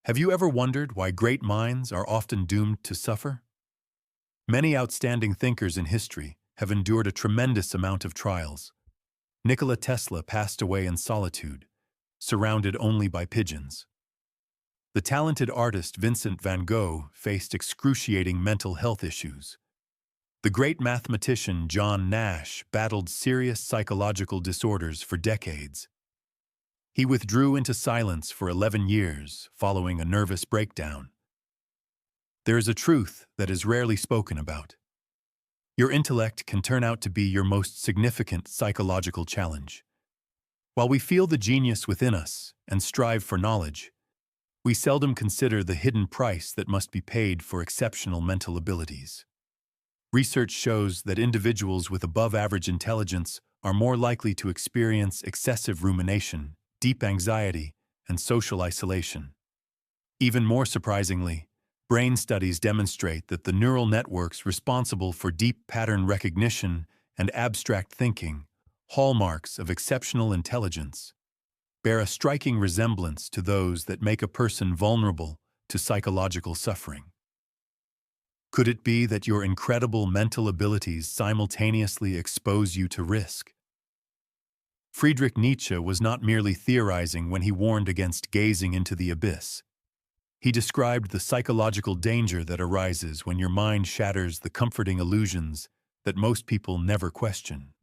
Have you ever wondered why great minds are often doomed to suffer? Many outstanding thinkers in history have endured a tremendous amount of trials. Nikola Tesla passed away in solitude, surrounded only by pigeons. The talented artist Vincent van Gogh faced excruciating mental health issues. The great mathematician John Nash battled serious psychological disorders for decades. He withdrew into silence for 11 years following a nervous breakdown. There is a truth that is rarely spoken about. Your intellect can turn out to be your most significant psychological challenge. While we feel the genius within us and strive for knowledge, we seldom consider the hidden price that must be paid for exceptional mental abilities. Research shows that individuals with above-average intelligence are more likely to experience excessive rumination, deep anxiety, and social isolation. Even more surprisingly, brain studies demonstrate that the neural networks responsible for deep pattern recognition and abstract thinking, hallmarks of exceptional intelligence, bear a striking resemblance to those that make a person vulnerable to psychological suffering. Could it be that your incredible mental abilities simultaneously expose you to risk? Friedrich Nietzsche was not merely theorizing when he warned against gazing into the abyss. He described the psychological danger that arises when your mind shatters the comforting illusions that most people never question.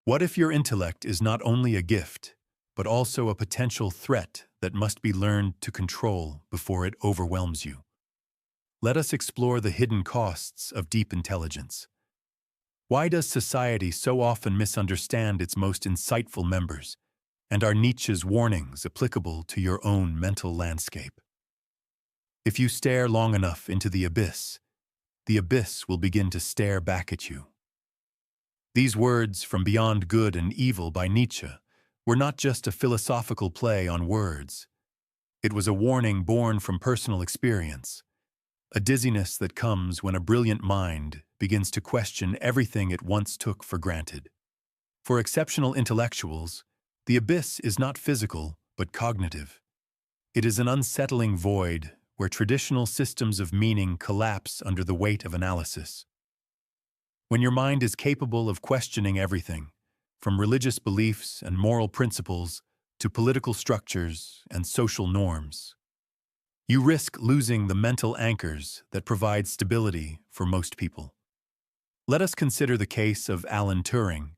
What if your intellect is not only a gift, but also a potential threat that must be learned to control before it overwhelms you? Let us explore the hidden costs of deep intelligence. Why does society so often misunderstand its most insightful members? And are Nietzsche's warnings applicable to your own mental landscape? If you stare long enough into the abyss will begin to stare back at you. These words from Beyond Good and Evil by Nietzsche were not just a philosophical play on words. It was a warning born from personal experience, a dizziness that comes when a brilliant mind begins to question everything it once took for granted. For exceptional intellectuals, the abyss is not physical, but cognitive. It is an unsettling void where traditional systems of meaning collapse under the weight of analysis. When your mind is capable of questioning everything, from religious beliefs and moral principles to political structures and social norms, you risk losing the mental anchors that provide stability for most people. Let us consider the case of Alan Turing,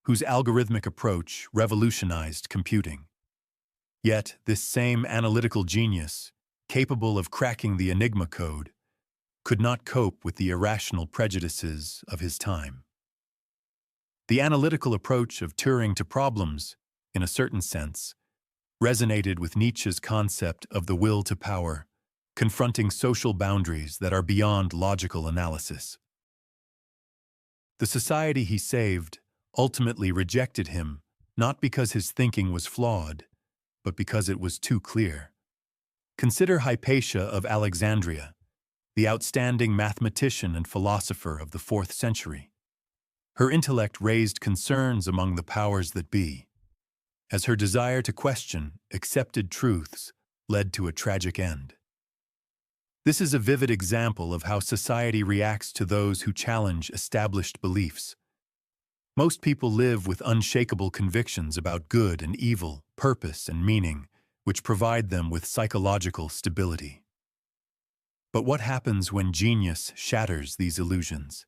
whose algorithmic approach revolutionized computing. Yet, this same analytical genius, capable of cracking the Enigma code, could not cope with the irrational prejudices of his time. The analytical approach of Turing to problems, in a certain sense, resonated with Nietzsche's concept of the will to power, confronting social boundaries that are beyond logical analysis. The society he saved ultimately rejected him, not because his thinking was flawed, but because it was too clear. Consider Hypatia of Alexandria, the outstanding mathematician and philosopher of the 4th century. Her intellect raised concerns among the powers that be, as her desire to question accepted truths led to a tragic end. This is a vivid example of how society reacts to those who challenge established beliefs. Most people live with unshakable convictions about good and evil, purpose and meaning, which provide them with psychological stability. But what happens when genius shatters these illusions?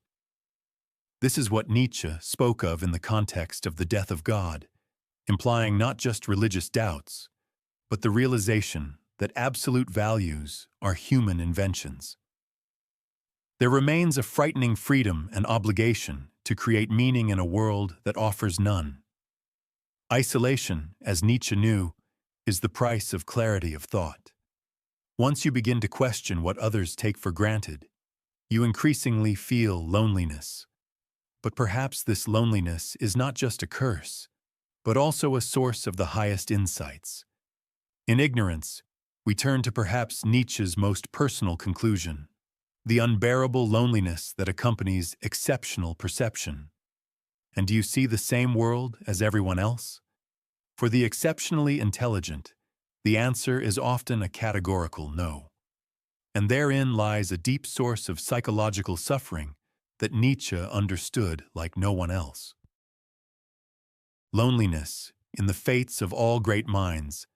This is what Nietzsche spoke of in the context of the death of God, implying not just religious doubts, but the realization that absolute values are human inventions. There remains a frightening freedom and obligation to create meaning in a world that offers none. Isolation, as Nietzsche knew, is the price of clarity of thought. Once you begin to question what others take for granted, you increasingly feel loneliness. But perhaps this loneliness is not just a curse, but also a source of the highest insights. In ignorance, we turn to perhaps Nietzsche's most personal conclusion, the unbearable loneliness that accompanies exceptional perception. And do you see the same world as everyone else? For the exceptionally intelligent, The answer is often a categorical no. And therein lies a deep source of psychological suffering that Nietzsche understood like no one else. Loneliness, in the fates of all great minds,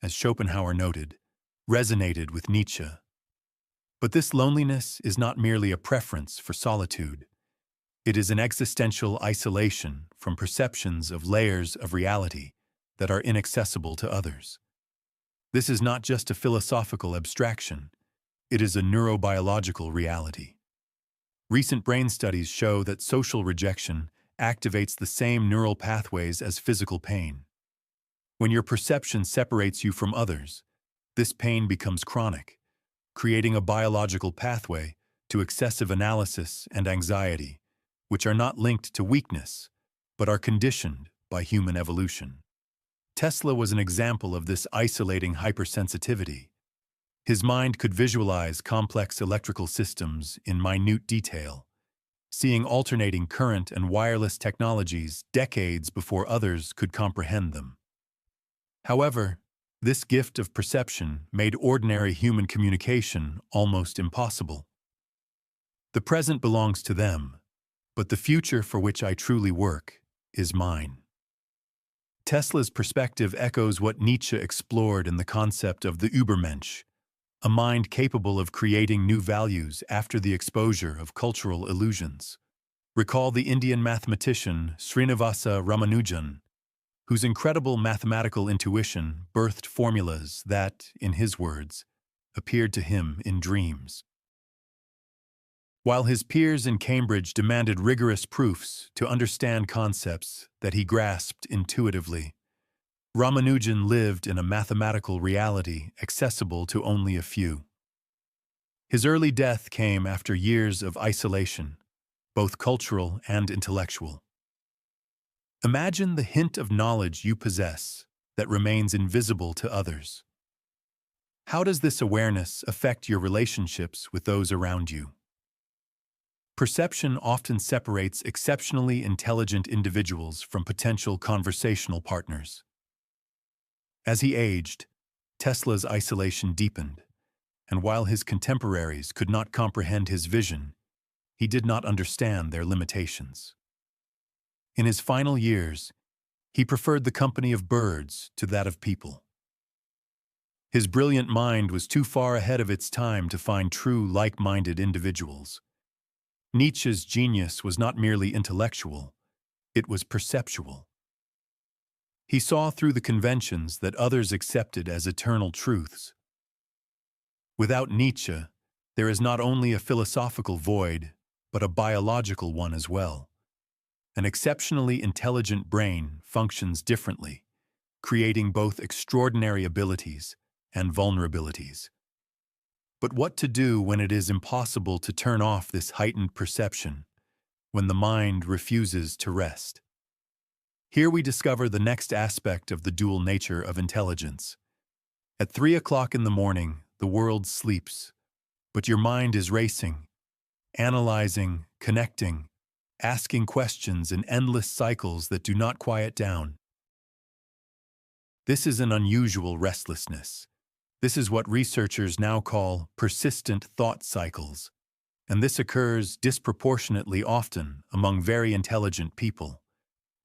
as Schopenhauer noted, resonated with Nietzsche. But this loneliness is not merely a preference for solitude. It is an existential isolation from perceptions of layers of reality that are inaccessible to others. This is not just a philosophical abstraction. It is a neurobiological reality. Recent brain studies show that social rejection activates the same neural pathways as physical pain. When your perception separates you from others, this pain becomes chronic, creating a biological pathway to excessive analysis and anxiety, which are not linked to weakness, but are conditioned by human evolution. Tesla was an example of this isolating hypersensitivity. His mind could visualize complex electrical systems in minute detail, seeing alternating current and wireless technologies decades before others could comprehend them. However, this gift of perception made ordinary human communication almost impossible. The present belongs to them, but the future for which I truly work is mine. Tesla's perspective echoes what Nietzsche explored in the concept of the Übermensch, a mind capable of creating new values after the exposure of cultural illusions. Recall the Indian mathematician Srinivasa Ramanujan, whose incredible mathematical intuition birthed formulas that, in his words, appeared to him in dreams. While his peers in Cambridge demanded rigorous proofs to understand concepts that he grasped intuitively, Ramanujan lived in a mathematical reality accessible to only a few. His early death came after years of isolation, both cultural and intellectual. Imagine the hint of knowledge you possess that remains invisible to others. How does this awareness affect your relationships with those around you? Perception often separates exceptionally intelligent individuals from potential conversational partners. As he aged, Tesla's isolation deepened, and while his contemporaries could not comprehend his vision, he did not understand their limitations. In his final years, he preferred the company of birds to that of people. His brilliant mind was too far ahead of its time to find true like-minded individuals. Nietzsche's genius was not merely intellectual, it was perceptual. He saw through the conventions that others accepted as eternal truths. Without Nietzsche, there is not only a philosophical void, but a biological one as well. An exceptionally intelligent brain functions differently, creating both extraordinary abilities and vulnerabilities. But what to do when it is impossible to turn off this heightened perception, when the mind refuses to rest? Here we discover the next aspect of the dual nature of intelligence. At 3 o'clock in the morning, the world sleeps, but your mind is racing, analyzing, connecting, asking questions in endless cycles that do not quiet down. This is an unusual restlessness. This is what researchers now call persistent thought cycles, and this occurs disproportionately often among very intelligent people.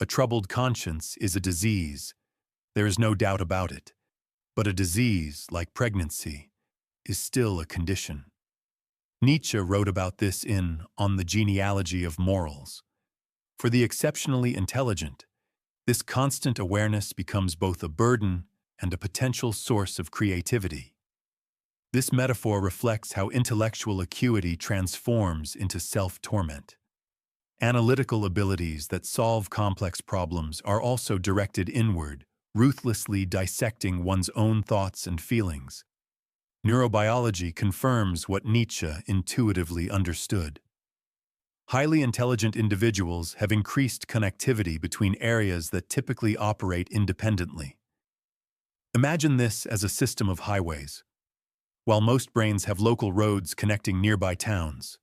A troubled conscience is a disease. There is no doubt about it. But a disease, like pregnancy, is still a condition. Nietzsche wrote about this in On the Genealogy of Morals. For the exceptionally intelligent, this constant awareness becomes both a burden and a potential source of creativity. This metaphor reflects how intellectual acuity transforms into self-torment. Analytical abilities that solve complex problems are also directed inward, ruthlessly dissecting one's own thoughts and feelings. Neurobiology confirms what Nietzsche intuitively understood. Highly intelligent individuals have increased connectivity between areas that typically operate independently. Imagine this as a system of highways. While most brains have local roads connecting nearby towns,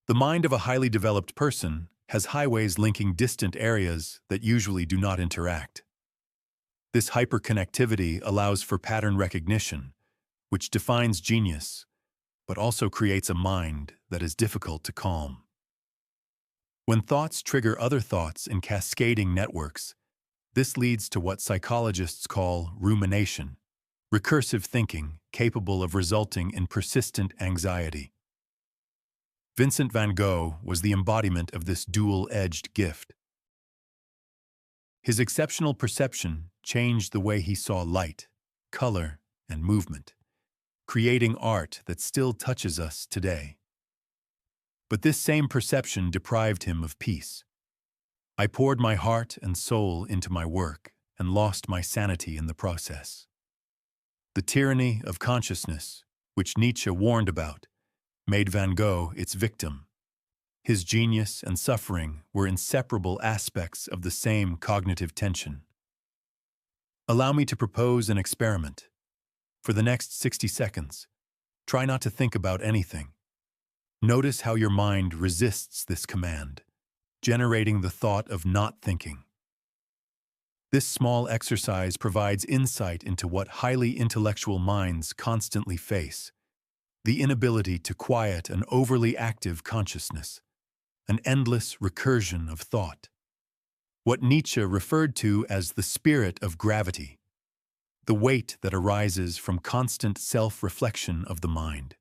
the mind of a highly developed person has highways linking distant areas that usually do not interact. This hyperconnectivity allows for pattern recognition, which defines genius, but also creates a mind that is difficult to calm. When thoughts trigger other thoughts in cascading networks, this leads to what psychologists call rumination, recursive thinking capable of resulting in persistent anxiety. Vincent van Gogh was the embodiment of this dual-edged gift. His exceptional perception changed the way he saw light, color, and movement, creating art that still touches us today. But this same perception deprived him of peace. I poured my heart and soul into my work and lost my sanity in the process. The tyranny of consciousness, which Nietzsche warned about, made Van Gogh its victim. His genius and suffering were inseparable aspects of the same cognitive tension. Allow me to propose an experiment. For the next 60 seconds, try not to think about anything. Notice how your mind resists this command, generating the thought of not thinking. This small exercise provides insight into what highly intellectual minds constantly face: the inability to quiet an overly active consciousness, an endless recursion of thought. What Nietzsche referred to as the spirit of gravity, the weight that arises from constant self-reflection of the mind.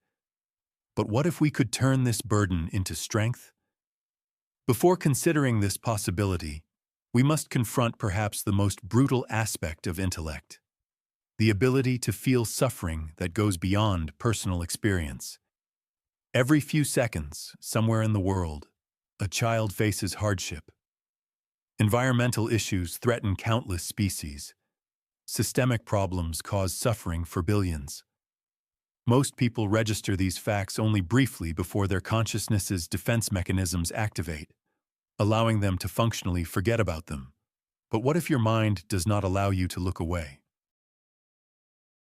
But what if we could turn this burden into strength? Before considering this possibility, we must confront perhaps the most brutal aspect of intellect: the ability to feel suffering that goes beyond personal experience. Every few seconds, somewhere in the world, a child faces hardship. Environmental issues threaten countless species. Systemic problems cause suffering for billions. Most people register these facts only briefly before their consciousness's defense mechanisms activate, allowing them to functionally forget about them. But what if your mind does not allow you to look away?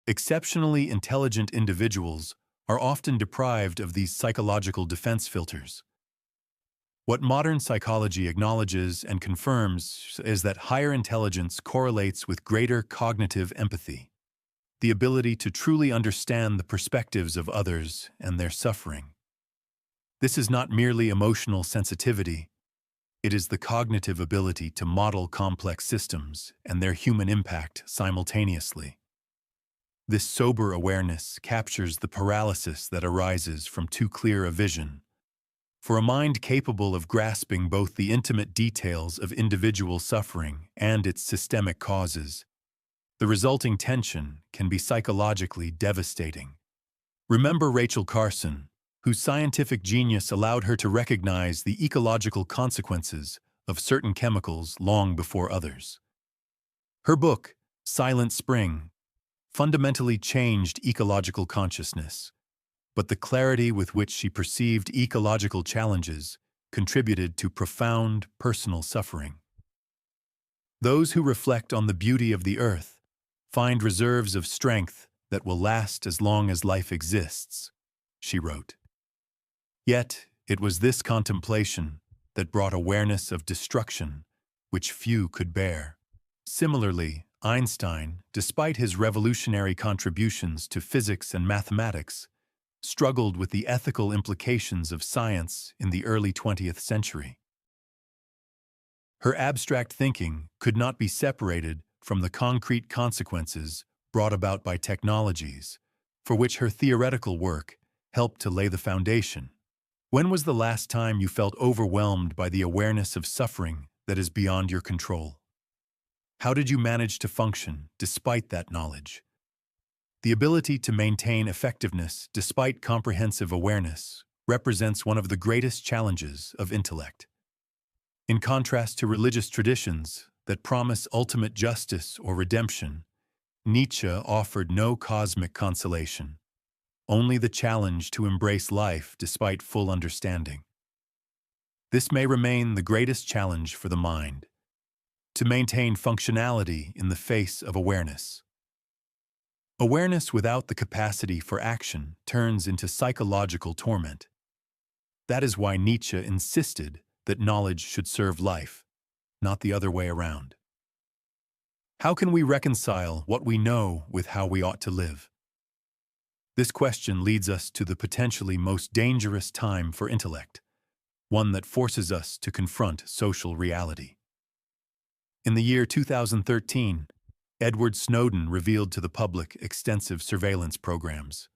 Exceptionally intelligent individuals are often deprived of these psychological defense filters. What modern psychology acknowledges and confirms is that higher intelligence correlates with greater cognitive empathy, the ability to truly understand the perspectives of others and their suffering. This is not merely emotional sensitivity, it is the cognitive ability to model complex systems and their human impact simultaneously. This sober awareness captures the paralysis that arises from too clear a vision. For a mind capable of grasping both the intimate details of individual suffering and its systemic causes, the resulting tension can be psychologically devastating. Remember Rachel Carson, whose scientific genius allowed her to recognize the ecological consequences of certain chemicals long before others. Her book, Silent Spring, fundamentally changed ecological consciousness, but the clarity with which she perceived ecological challenges contributed to profound personal suffering. Those who reflect on the beauty of the earth find reserves of strength that will last as long as life exists, she wrote. Yet, it was this contemplation that brought awareness of destruction, which few could bear. Similarly, Einstein, despite his revolutionary contributions to physics and mathematics, struggled with the ethical implications of science in the early 20th century. Her abstract thinking could not be separated from the concrete consequences brought about by technologies, for which her theoretical work helped to lay the foundation. When was the last time you felt overwhelmed by the awareness of suffering that is beyond your control? How did you manage to function despite that knowledge? The ability to maintain effectiveness despite comprehensive awareness represents one of the greatest challenges of intellect. In contrast to religious traditions that promise ultimate justice or redemption, Nietzsche offered no cosmic consolation, only the challenge to embrace life despite full understanding. This may remain the greatest challenge for the mind: to maintain functionality in the face of awareness. Awareness without the capacity for action turns into psychological torment. That is why Nietzsche insisted that knowledge should serve life, not the other way around. How can we reconcile what we know with how we ought to live? This question leads us to the potentially most dangerous time for intellect, one that forces us to confront social reality. In the year 2013, Edward Snowden revealed to the public extensive surveillance programs.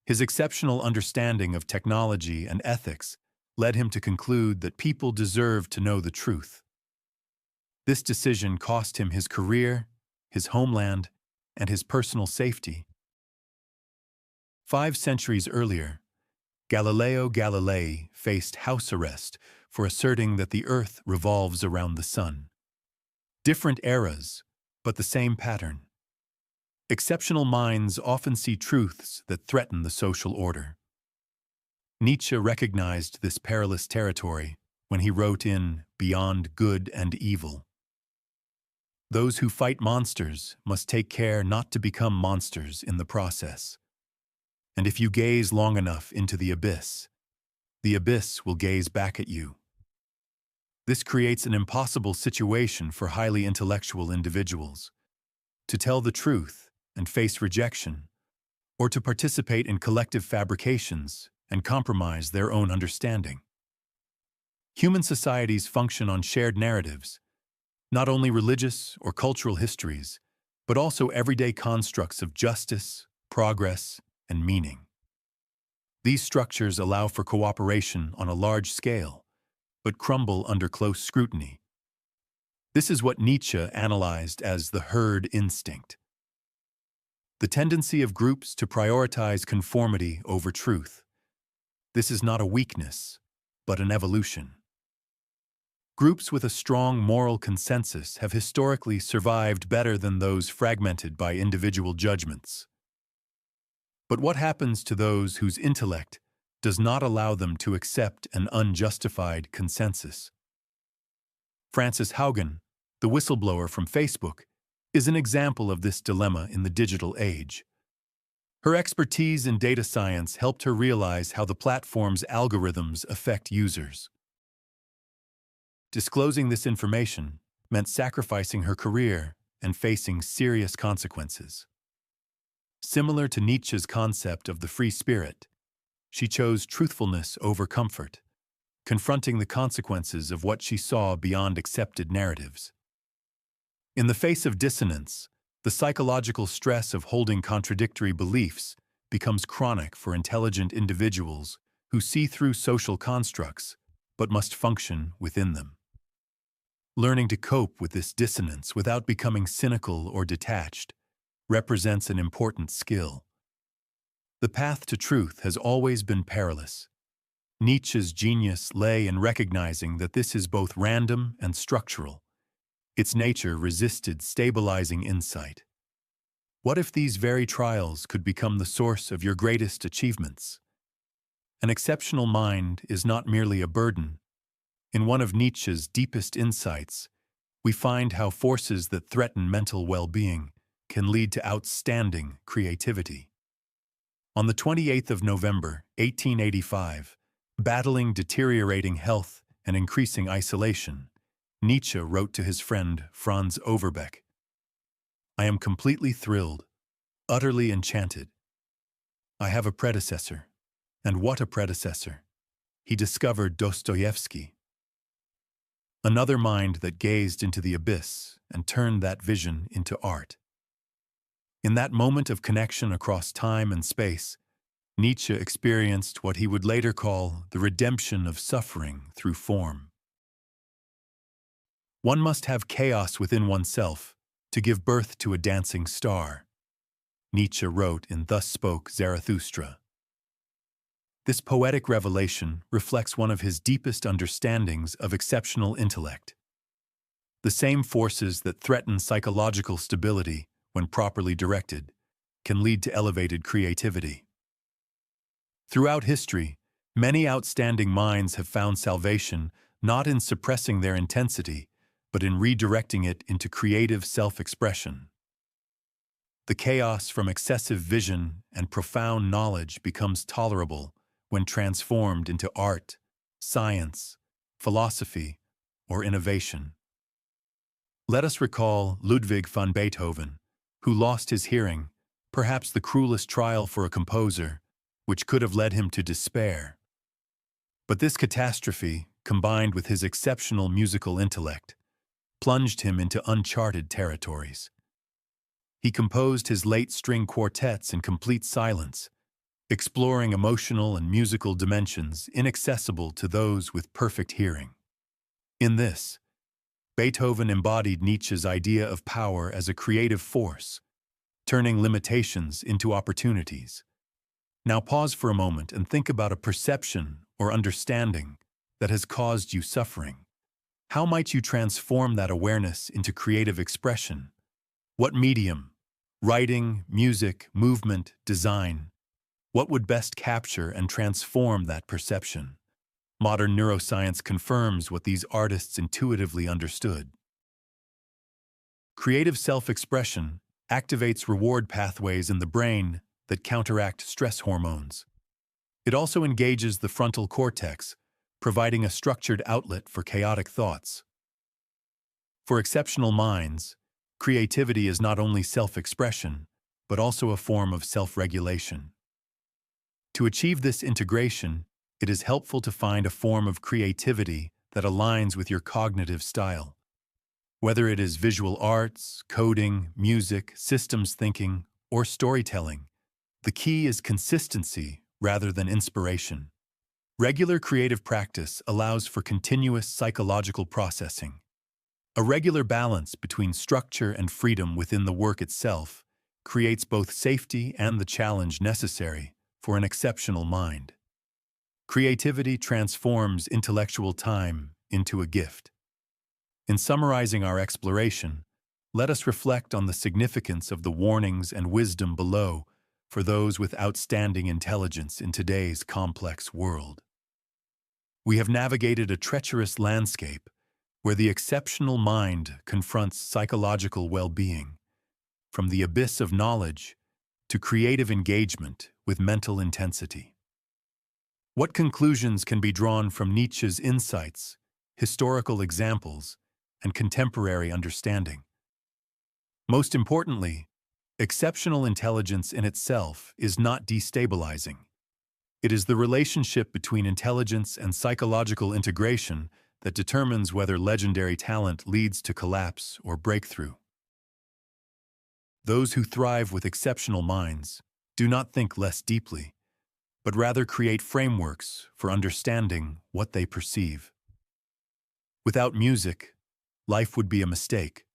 His exceptional understanding of technology and ethics led him to conclude that people deserve to know the truth. This decision cost him his career, his homeland, and his personal safety. 5 centuries earlier, Galileo Galilei faced house arrest for asserting that the Earth revolves around the sun. Different eras, but the same pattern. Exceptional minds often see truths that threaten the social order. Nietzsche recognized this perilous territory when he wrote in Beyond Good and Evil. Those who fight monsters must take care not to become monsters in the process. And if you gaze long enough into the abyss will gaze back at you. This creates an impossible situation for highly intellectual individuals. To tell the truth and face rejection, or to participate in collective fabrications and compromise their own understanding. Human societies function on shared narratives, not only religious or cultural histories, but also everyday constructs of justice, progress, and meaning. These structures allow for cooperation on a large scale, but crumble under close scrutiny. This is what Nietzsche analyzed as the herd instinct. The tendency of groups to prioritize conformity over truth. This is not a weakness, but an evolution. Groups with a strong moral consensus have historically survived better than those fragmented by individual judgments. But what happens to those whose intellect does not allow them to accept an unjustified consensus? Frances Haugen, the whistleblower from Facebook, is an example of this dilemma in the digital age. Her expertise in data science helped her realize how the platform's algorithms affect users. Disclosing this information meant sacrificing her career and facing serious consequences. Similar to Nietzsche's concept of the free spirit, she chose truthfulness over comfort, confronting the consequences of what she saw beyond accepted narratives. In the face of dissonance, the psychological stress of holding contradictory beliefs becomes chronic for intelligent individuals who see through social constructs but must function within them. Learning to cope with this dissonance without becoming cynical or detached represents an important skill. The path to truth has always been perilous. Nietzsche's genius lay in recognizing that this is both random and structural. Its nature resisted stabilizing insight. What if these very trials could become the source of your greatest achievements? An exceptional mind is not merely a burden. In one of Nietzsche's deepest insights, we find how forces that threaten mental well-being can lead to outstanding creativity. On the 28th of November, 1885, battling deteriorating health and increasing isolation, Nietzsche wrote to his friend Franz Overbeck, "I am completely thrilled, utterly enchanted. I have a predecessor, and what a predecessor! He discovered Dostoevsky." Another mind that gazed into the abyss and turned that vision into art. In that moment of connection across time and space, Nietzsche experienced what he would later call the redemption of suffering through form. One must have chaos within oneself to give birth to a dancing star, Nietzsche wrote in Thus Spoke Zarathustra. This poetic revelation reflects one of his deepest understandings of exceptional intellect. The same forces that threaten psychological stability, when properly directed, can lead to elevated creativity. Throughout history, many outstanding minds have found salvation not in suppressing their intensity, but in redirecting it into creative self-expression. The chaos from excessive vision and profound knowledge becomes tolerable when transformed into art, science, philosophy, or innovation. Let us recall Ludwig van Beethoven, who lost his hearing, perhaps the cruelest trial for a composer, which could have led him to despair. But this catastrophe, combined with his exceptional musical intellect, plunged him into uncharted territories. He composed his late string quartets in complete silence, exploring emotional and musical dimensions inaccessible to those with perfect hearing. In this, Beethoven embodied Nietzsche's idea of power as a creative force, turning limitations into opportunities. Now pause for a moment and think about a perception or understanding that has caused you suffering. How might you transform that awareness into creative expression? What medium? Writing, music, movement, design? What would best capture and transform that perception? Modern neuroscience confirms what these artists intuitively understood. Creative self-expression activates reward pathways in the brain that counteract stress hormones. It also engages the frontal cortex, providing a structured outlet for chaotic thoughts. For exceptional minds, creativity is not only self-expression, but also a form of self-regulation. To achieve this integration, it is helpful to find a form of creativity that aligns with your cognitive style. Whether it is visual arts, coding, music, systems thinking, or storytelling, the key is consistency rather than inspiration. Regular creative practice allows for continuous psychological processing. A regular balance between structure and freedom within the work itself creates both safety and the challenge necessary for an exceptional mind. Creativity transforms intellectual time into a gift. In summarizing our exploration, let us reflect on the significance of the warnings and wisdom below for those with outstanding intelligence in today's complex world. We have navigated a treacherous landscape where the exceptional mind confronts psychological well-being, from the abyss of knowledge to creative engagement with mental intensity. What conclusions can be drawn from Nietzsche's insights, historical examples, and contemporary understanding? Most importantly, exceptional intelligence in itself is not destabilizing. It is the relationship between intelligence and psychological integration that determines whether legendary talent leads to collapse or breakthrough. Those who thrive with exceptional minds do not think less deeply, but rather create frameworks for understanding what they perceive. Without music, life would be a mistake,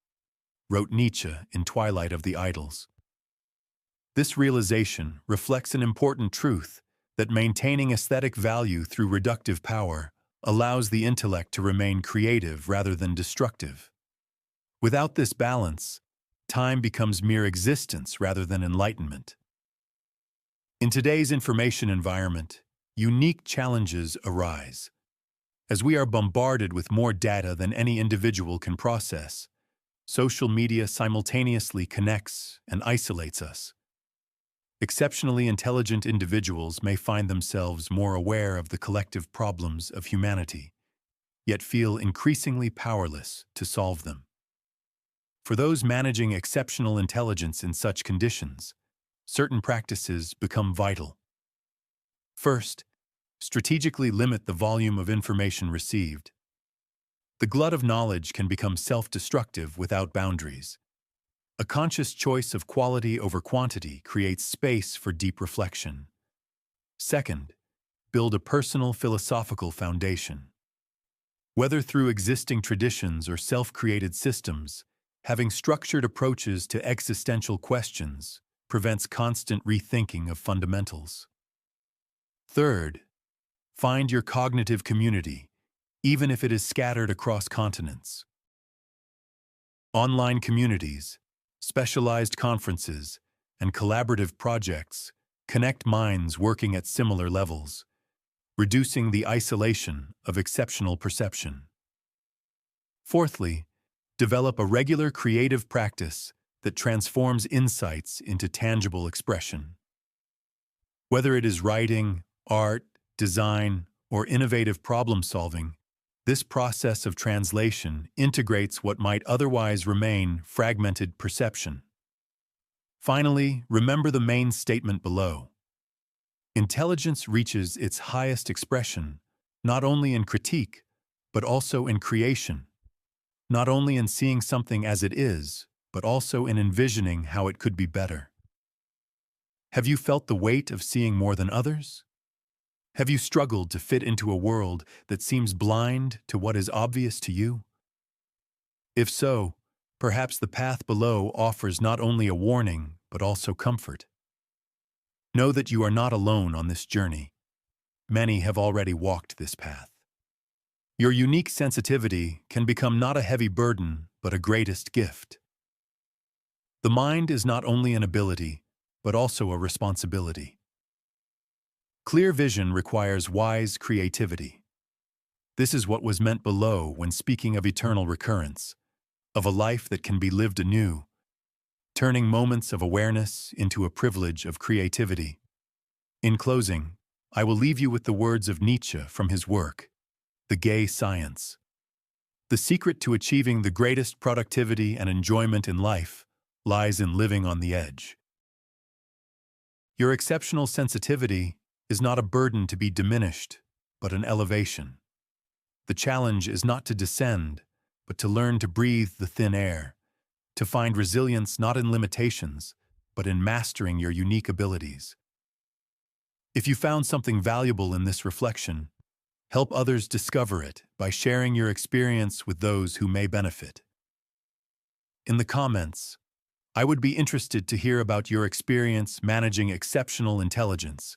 wrote Nietzsche in Twilight of the Idols. This realization reflects an important truth that maintaining aesthetic value through reductive power allows the intellect to remain creative rather than destructive. Without this balance, time becomes mere existence rather than enlightenment. In today's information environment, unique challenges arise. As we are bombarded with more data than any individual can process, social media simultaneously connects and isolates us. Exceptionally intelligent individuals may find themselves more aware of the collective problems of humanity, yet feel increasingly powerless to solve them. For those managing exceptional intelligence in such conditions, certain practices become vital. First, strategically limit the volume of information received. The glut of knowledge can become self-destructive without boundaries. A conscious choice of quality over quantity creates space for deep reflection. Second, build a personal philosophical foundation. Whether through existing traditions or self-created systems, having structured approaches to existential questions prevents constant rethinking of fundamentals. Third, find your cognitive community, even if it is scattered across continents. Online communities, specialized conferences, and collaborative projects connect minds working at similar levels, reducing the isolation of exceptional perception. Fourthly, develop a regular creative practice that transforms insights into tangible expression. Whether it is writing, art, design, or innovative problem-solving, This process of translation integrates what might otherwise remain fragmented perception. Finally, remember the main statement below. Intelligence reaches its highest expression not only in critique, but also in creation. Not only in seeing something as it is, but also in envisioning how it could be better. Have you felt the weight of seeing more than others? Have you struggled to fit into a world that seems blind to what is obvious to you? If so, perhaps the path below offers not only a warning, but also comfort. Know that you are not alone on this journey. Many have already walked this path. Your unique sensitivity can become not a heavy burden, but a greatest gift. The mind is not only an ability, but also a responsibility. Clear vision requires wise creativity. This is what was meant below when speaking of eternal recurrence, of a life that can be lived anew, turning moments of awareness into a privilege of creativity. In closing, I will leave you with the words of Nietzsche from his work, The Gay Science. The secret to achieving the greatest productivity and enjoyment in life lies in living on the edge. Your exceptional sensitivity is not a burden to be diminished, but an elevation. The challenge is not to descend, but to learn to breathe the thin air, to find resilience not in limitations, but in mastering your unique abilities. If you found something valuable in this reflection, help others discover it by sharing your experience with those who may benefit. In the comments, I would be interested to hear about your experience managing exceptional intelligence,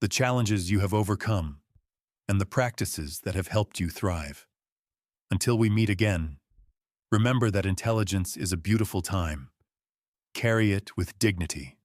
the challenges you have overcome, and the practices that have helped you thrive. Until we meet again, remember that intelligence is a beautiful time. Carry it with dignity.